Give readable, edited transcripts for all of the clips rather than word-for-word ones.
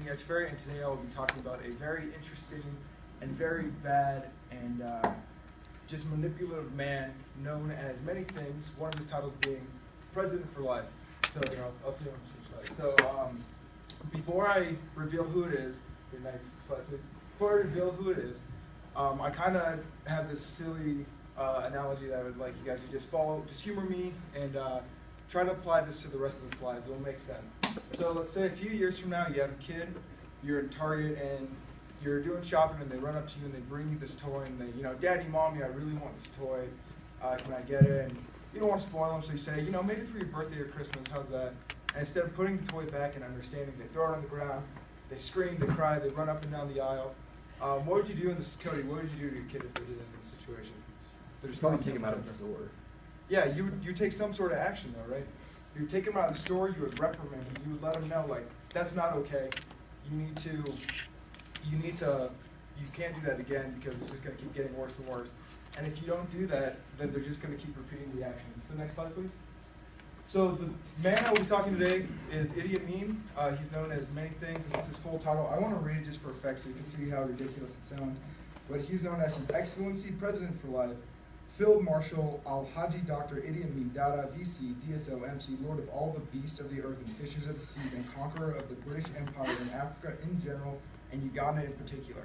Echeverry, and today I'll be talking about a very interesting and very bad and just manipulative man known as many things, one of his titles being President for Life. So, I'll tell you on the slide. So, before I reveal who it is, slide please. Before I reveal who it is, I kind of have this silly analogy that I would like you guys to just follow, just humor me, and try to apply this to the rest of the slides. It will make sense. So let's say a few years from now, you have a kid, you're in Target, and you're doing shopping, and they run up to you and they bring you this toy, and they, Daddy, Mommy, I really want this toy. Can I get it? And you don't want to spoil them, so you say, maybe for your birthday or Christmas, how's that? And instead of putting the toy back and understanding, they throw it on the ground, they scream, they cry, they run up and down the aisle. What would you do in this, Cody? What would you do to your kid if they did it in this situation? They're just probably take him out of the store. Yeah, you take some sort of action though, right? You would take him out of the store, you would reprimand him, you would let him know, like, that's not okay. You can't do that again because it's just going to keep getting worse and worse. And if you don't do that, then they're just going to keep repeating the action. So next slide, please. So the man I will be talking today is Idiot Meme. He's known as many things. This is his full title. I want to read it just for effect so you can see how ridiculous it sounds. But he's known as His Excellency President for Life, Field Marshal Al-Haji Dr. Idiot Meme Dada, VC, DSO, MC, Lord of all the beasts of the earth and fishers of the seas, and conqueror of the British Empire and Africa in general, and Uganda in particular.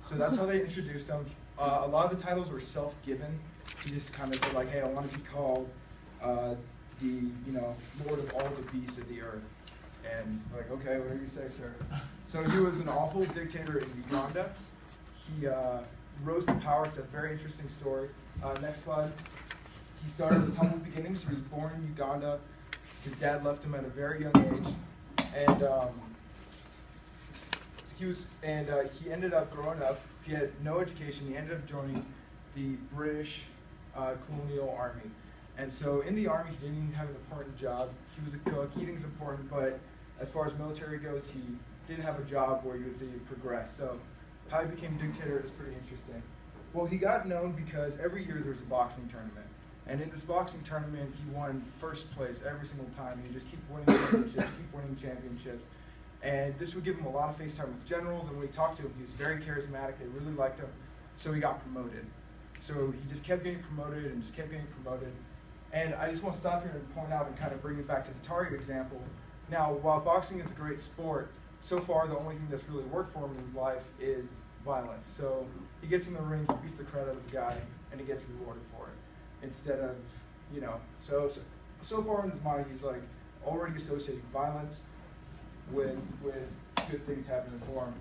So that's how they introduced him. A lot of the titles were self-given. He just kind of said, like, hey, I want to be called the Lord of all the beasts of the earth. And like, okay, whatever you say, sir. So he was an awful dictator in Uganda. He rose to power. It's a very interesting story. Next slide. He started with humble beginnings. He was born in Uganda. His dad left him at a very young age, and he ended up growing up. He had no education. He ended up joining the British colonial army. And so in the army, he didn't even have an important job. He was a cook. Eating's important, but as far as military goes, he didn't have a job where you would say you progress. So how he became dictator is pretty interesting. Well, he got known because every year there was a boxing tournament. And in this boxing tournament, he won first place every single time. He just keep winning championships. And this would give him a lot of face time with generals. And when we talked to him, he was very charismatic. They really liked him. So he got promoted. So he just kept getting promoted and just kept getting promoted. And I just want to stop here and point out and kind of bring it back to the Target example. Now, while boxing is a great sport, so far the only thing that's really worked for him in his life is violence. So he gets in the ring, he beats the crap out of the guy, and he gets rewarded for it. Instead of, so far in his mind, he's like already associating violence with good things happening for him.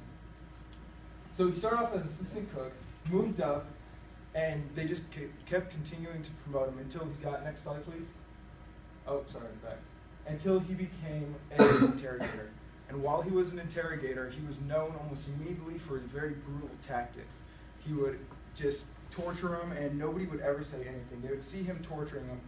So he started off as assistant cook, moved up, and they just kept continuing to promote him until he got, next slide please. Oh, sorry, back. Until he became an interrogator. And while he was an interrogator, he was known almost immediately for his very brutal tactics. He would just torture him, and nobody would ever say anything. They would see him torturing him,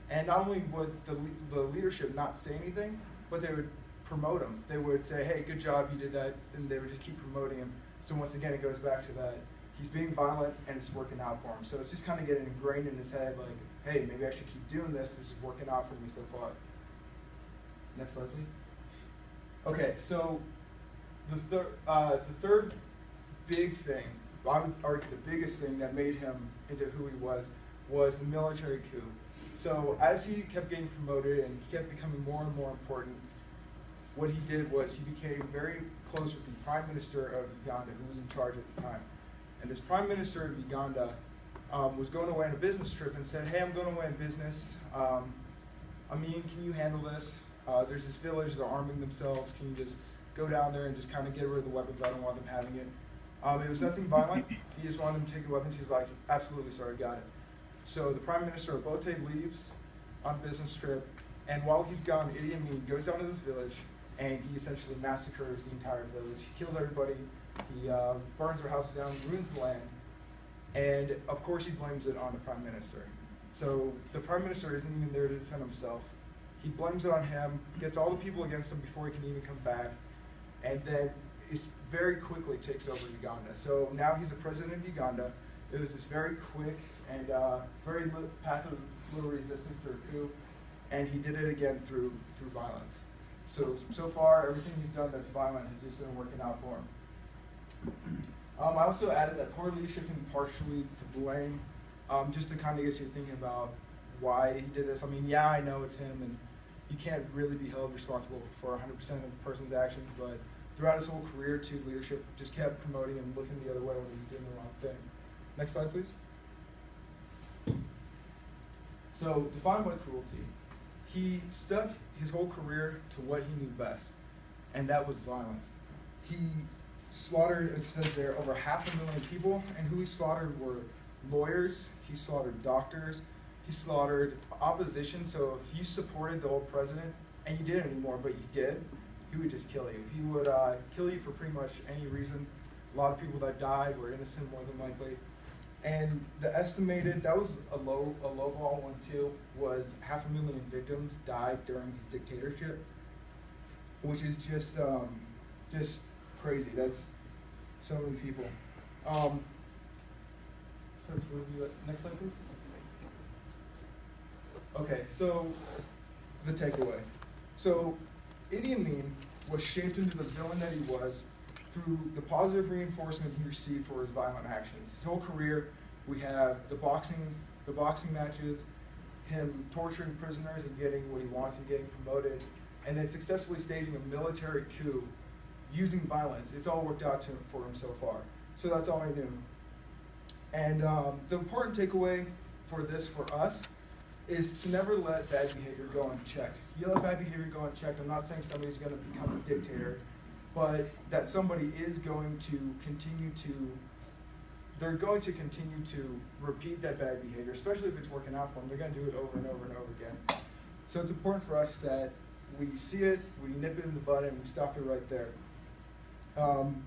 and not only would the leadership not say anything, but they would promote him. They would say, hey, good job, you did that, and they would just keep promoting him. So once again, it goes back to that. He's being violent, and it's working out for him. So it's just kind of getting ingrained in his head, like, hey, maybe I should keep doing this. This is working out for me so far. Next slide, please. Okay, so the third big thing, I would argue the biggest thing that made him into who he was the military coup. So as he kept getting promoted and he kept becoming more and more important, what he did was he became very close with the Prime Minister of Uganda, who was in charge at the time. And this Prime Minister of Uganda was going away on a business trip and said, hey, I'm going away on business. Amin, can you handle this? There's this village, they're arming themselves. Can you just go down there and just kind of get rid of the weapons? I don't want them having it. It was nothing violent. He just wanted them to take the weapons. He's like, absolutely, sir, I got it. So the Prime Minister of Bote leaves on a business trip, and while he's gone, Idi Amin goes down to this village, and he essentially massacres the entire village. He kills everybody. He burns their houses down, ruins the land, and of course he blames it on the Prime Minister. So the Prime Minister isn't even there to defend himself. He blames it on him, gets all the people against him before he can even come back, and then very quickly takes over Uganda. So now he's the president of Uganda. It was this very quick and very path of little resistance to a coup, and he did it again through violence. So far, everything he's done that's violent has just been working out for him. I also added that poor leadership can be partially to blame, just to kind of get you thinking about why he did this. I mean, yeah, I know it's him, and you can't really be held responsible for 100% of a person's actions, but throughout his whole career, too, leadership just kept promoting him, looking the other way when he was doing the wrong thing. Next slide, please. So, defined by cruelty. He stuck his whole career to what he knew best, and that was violence. He slaughtered, it says there, over 500,000 people, and who he slaughtered were lawyers, he slaughtered doctors, he slaughtered opposition. So if you supported the old president, and you didn't anymore, but you did, he would just kill you. He would kill you for pretty much any reason. A lot of people that died were innocent, more than likely. And the estimated, that was a low ball one too, was 500,000 victims died during his dictatorship, which is just crazy. That's so many people. So next slide, please. Okay, so the takeaway. So Idi Amin was shaped into the villain that he was through the positive reinforcement he received for his violent actions. His whole career, we have the boxing matches, him torturing prisoners and getting what he wants and getting promoted, and then successfully staging a military coup using violence. It's all worked out for him so far. So that's all I knew. And the important takeaway for this, for us, is to never let bad behavior go unchecked. You let bad behavior go unchecked. I'm not saying somebody's going to become a dictator, but that somebody is going to continue to, they're going to continue to repeat that bad behavior, especially if it's working out for them. They're going to do it over and over and over again. So it's important for us that we see it, we nip it in the bud, and we stop it right there.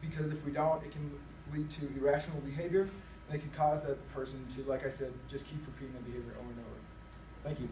Because if we don't, it can lead to irrational behavior, and it can cause that person to, like I said, just keep repeating that behavior over and over. Thank you.